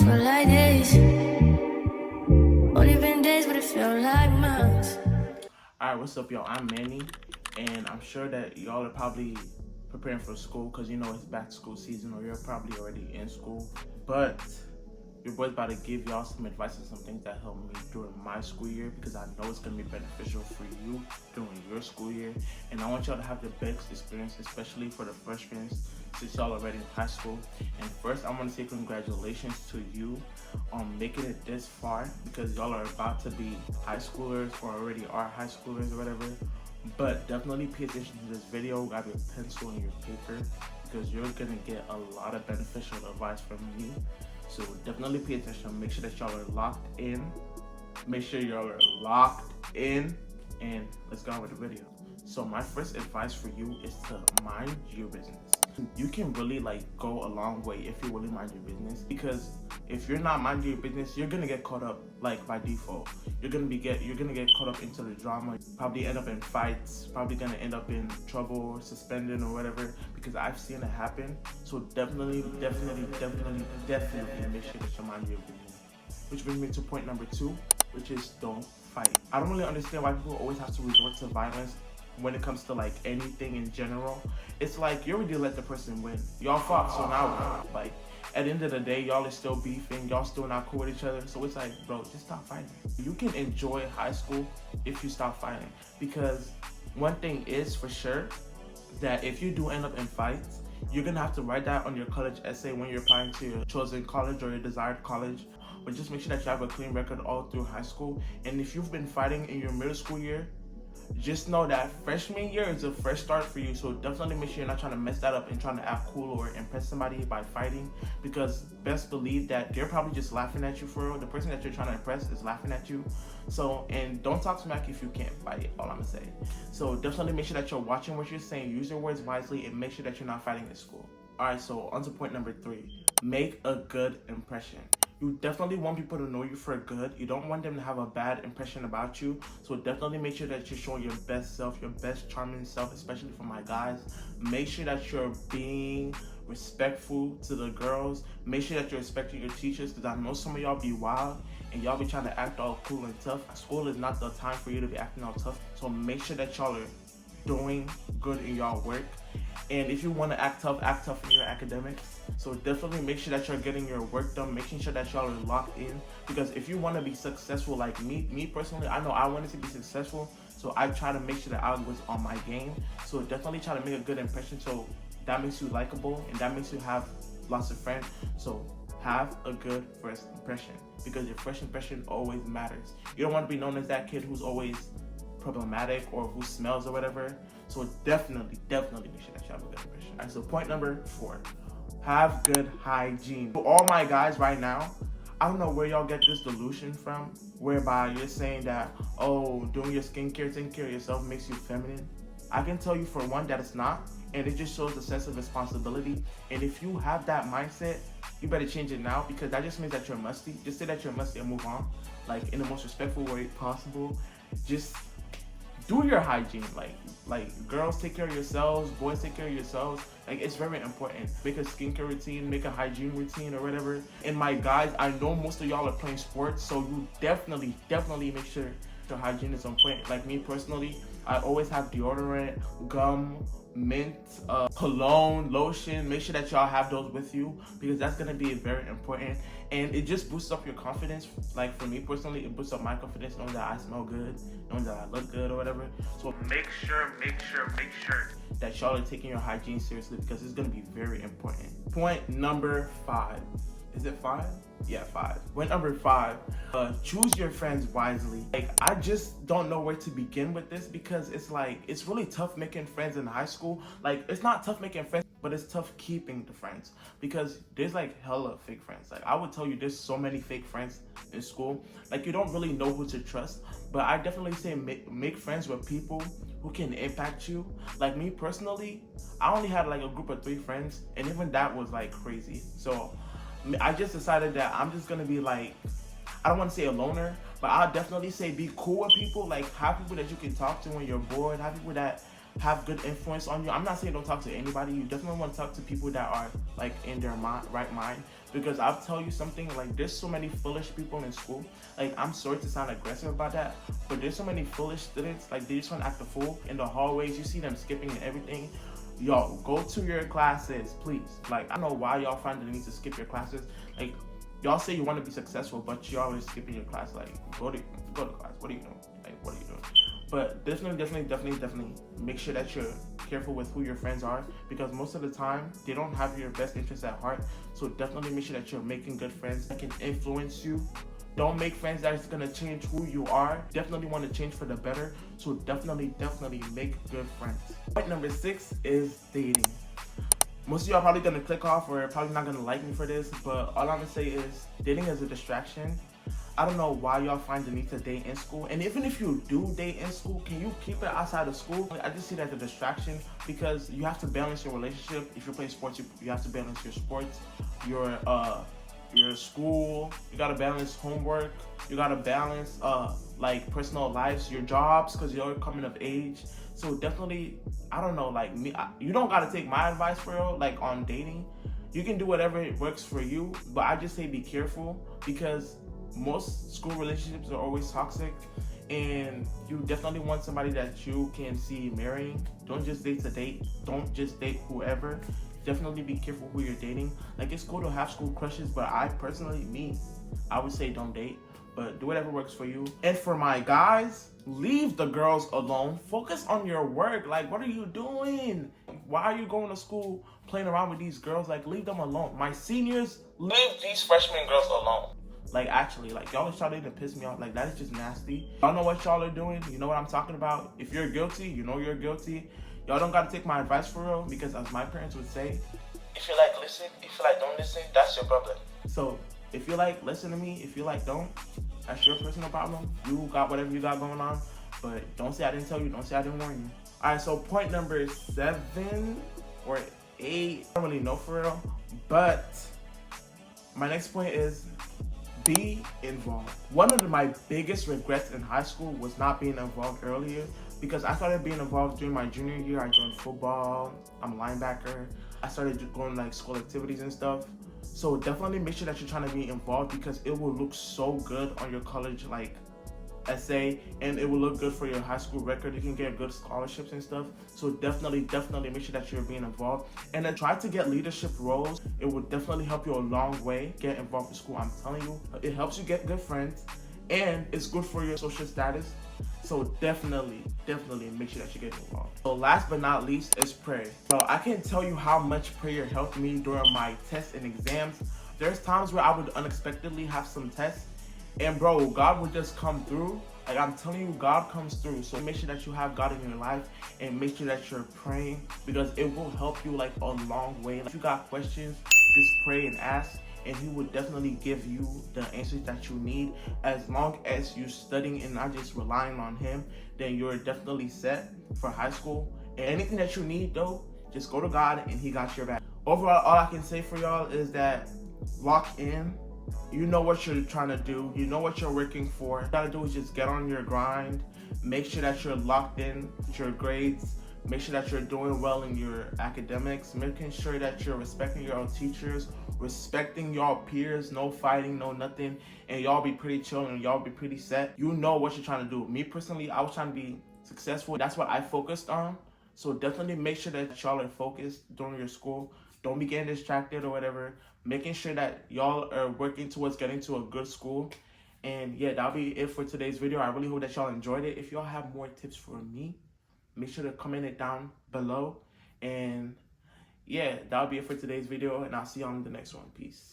feel like this. Only been days, but it feel like months. Alright, what's up, y'all? I'm Manny, and I'm sure that y'all are probably preparing for school because you know it's back to school season, or you're probably already in school. But your boy's about to give y'all some advice and some things that helped me during my school year, because I know it's gonna be beneficial for you during your school year. And I want y'all to have the best experience, especially for the freshmen, since y'all are already in high school. And first, I want to say congratulations to you on making it this far, because y'all are about to be high schoolers or already are high schoolers or whatever. But definitely pay attention to this video, grab your pencil and your paper, because you're gonna get a lot of beneficial advice from me. So definitely pay attention, make sure that y'all are locked in. Make sure y'all are locked in, and let's go on with the video. So my first advice for you is to mind your business. You can really go a long way if you really mind your business, because if you're not minding your business, you're gonna get caught up by default. You're gonna get caught up into the drama, probably end up in fights, probably gonna end up in trouble or suspended or whatever, because I've seen it happen. So definitely make sure that you mind your business. Which brings me to point number 2, which is don't fight. I don't really understand why people always have to resort to violence when it comes to anything in general. It's like you already let the person win. Y'all fought, so now what? At the end of the day, y'all are still beefing, y'all still not cool with each other. So it's like, bro, just stop fighting. You can enjoy high school if you stop fighting, because one thing is for sure, that if you do end up in fights, you're gonna have to write that on your college essay when you're applying to your chosen college or your desired college. But just make sure that you have a clean record all through high school. And if you've been fighting in your middle school year, just know that freshman year is a fresh start for you. So definitely make sure you're not trying to mess that up and trying to act cool or impress somebody by fighting, because best believe that they're probably just laughing at you for real. The person that you're trying to impress is laughing at you. So, and don't talk smack if you can't fight, all I'm gonna say. So definitely make sure that you're watching what you're saying, use your words wisely, and make sure that you're not fighting in school. Alright, so on to point number 3. Make a good impression. You definitely want people to know you for good. You don't want them to have a bad impression about you. So definitely make sure that you're showing your best self, your best charming self, especially for my guys. Make sure that you're being respectful to the girls. Make sure that you're respecting your teachers, because I know some of y'all be wild and y'all be trying to act all cool and tough. School is not the time for you to be acting all tough. So make sure that y'all are doing good in y'all work. And if you want to act tough in your academics. So definitely make sure that you're getting your work done, making sure that y'all are locked in. Because if you want to be successful like me personally, I know I wanted to be successful. So I try to make sure that I was on my game. So definitely try to make a good impression. So that makes you likable, and that makes you have lots of friends. So have a good first impression, because your first impression always matters. You don't want to be known as that kid who's always problematic or who smells or whatever. So definitely make sure that you have a good impression. Alright, so point number 4, have good hygiene. For all my guys right now, I don't know where y'all get this delusion from, whereby you're saying that, oh, doing your skincare, taking care of yourself makes you feminine. I can tell you for one that it's not, and it just shows a sense of responsibility. And if you have that mindset, you better change it now, because that just means that you're musty. Just say that you're musty and move on, in the most respectful way possible. Just do your hygiene. Girls, take care of yourselves, boys, take care of yourselves. It's very important. Make a skincare routine, make a hygiene routine or whatever. And my guys, I know most of y'all are playing sports, so you definitely make sure your hygiene is on point. Me personally, I always have deodorant, gum, mint, cologne, lotion. Make sure that y'all have those with you, because that's gonna be very important. And it just boosts up your confidence. For me personally, it boosts up my confidence knowing that I smell good, knowing that I look good or whatever. So make sure that y'all are taking your hygiene seriously, because it's gonna be very important. Point number 5. Is it 5? Yeah, 5. Point number 5, choose your friends wisely. I just don't know where to begin with this, because it's really tough making friends in high school. It's not tough making friends, but it's tough keeping the friends, because there's hella fake friends. I would tell you, there's so many fake friends in school. You don't really know who to trust. But I definitely say make friends with people who can impact you. Me personally, I only had a group of 3 friends, and even that was crazy. So I just decided that I'm just gonna be I don't want to say a loner, but I'll definitely say be cool with people. Have people that you can talk to when you're bored. Have people that have good influence on you. I'm not saying don't talk to anybody. You definitely want to talk to people that are like in their right mind, because I'll tell you something, like there's so many foolish people in school. Like, I'm sorry to sound aggressive about that, but there's so many foolish students, like they just want to act a fool in the hallways. You see them skipping and everything. Y'all go to your classes, please. Like, I don't know why y'all find the need to skip your classes. Like, y'all say you want to be successful, but you're always skipping your class. Like, go to class. What are you doing? Like, what are you doing? But definitely make sure that you're careful with who your friends are, because most of the time they don't have your best interests at heart. So definitely make sure that you're making good friends that can influence you. Don't make friends that's gonna change who you are. Definitely want to change for the better. So definitely make good friends. Point number 6 is dating. Most of y'all probably gonna click off or probably not gonna like me for this, but all I'm gonna say is dating is a distraction. I don't know why y'all find the need to date in school. And even if you do date in school, can you keep it outside of school? I just see that as a distraction, because you have to balance your relationship. If you're playing sports, you have to balance your sports, your school, you gotta balance homework, you gotta balance like personal lives, your jobs, because you're coming of age. So definitely, I don't know, like me, you don't gotta take my advice for real, like on dating. You can do whatever it works for you, but I just say be careful, because most school relationships are always toxic, and you definitely want somebody that you can see marrying. Don't just date to date. Don't just date whoever. Definitely be careful who you're dating. Like, it's cool to have school crushes, but I would say don't date, but do whatever works for you. And for my guys, leave the girls alone. Focus on your work. Like, what are you doing? Why are you going to school playing around with these girls? Like, leave them alone. My seniors, leave these freshman girls alone. Like, actually, like, y'all are starting to piss me off. Like, that is just nasty. Y'all know what y'all are doing. You know what I'm talking about. If you're guilty, you know you're guilty. Y'all don't gotta take my advice for real, because as my parents would say, if you like, listen. If you like, don't listen. That's your problem. So, if you like, listen to me. If you like, don't. That's your personal problem. You got whatever you got going on. But don't say I didn't tell you. Don't say I didn't warn you. Alright, so point number 7 or 8. I don't really know for real. But my next point is be involved. One of my biggest regrets in high school was not being involved earlier, because I started being involved during my junior year. I joined football. I'm a linebacker. I started going like school activities and stuff. So definitely make sure that you're trying to be involved, because it will look so good on your college like essay, and it will look good for your high school record. You can get good scholarships and stuff. So definitely make sure that you're being involved, and then try to get leadership roles. It will definitely help you a long way. Get involved in school. I'm telling you, it helps you get good friends, and it's good for your social status. So definitely make sure that you get involved. So last but not least is prayer. So I can't tell you how much prayer helped me during my tests and exams. There's times where I would unexpectedly have some tests, and bro, God would just come through. Like, I'm telling you, God comes through. So make sure that you have God in your life, and make sure that you're praying, because it will help you like a long way. If you got questions, just pray and ask, and He will definitely give you the answers that you need. As long as you're studying and not just relying on Him, then you're definitely set for high school. And anything that you need though, just go to God and He got your back. Overall, all I can say for y'all is that lock in. You know what you're trying to do. You know what you're working for. What you gotta do is just get on your grind. Make sure that you're locked in with your grades. Make sure that you're doing well in your academics. Making sure that you're respecting your own teachers, respecting y'all peers, no fighting, no nothing. And y'all be pretty chill and y'all be pretty set. You know what you're trying to do. Me personally, I was trying to be successful. That's what I focused on. So definitely make sure that y'all are focused during your school. Don't be getting distracted or whatever. Making sure that y'all are working towards getting to a good school. And yeah, that'll be it for today's video. I really hope that y'all enjoyed it. If y'all have more tips for me, make sure to comment it down below. And yeah, that'll be it for today's video, and I'll see you on the next one. Peace.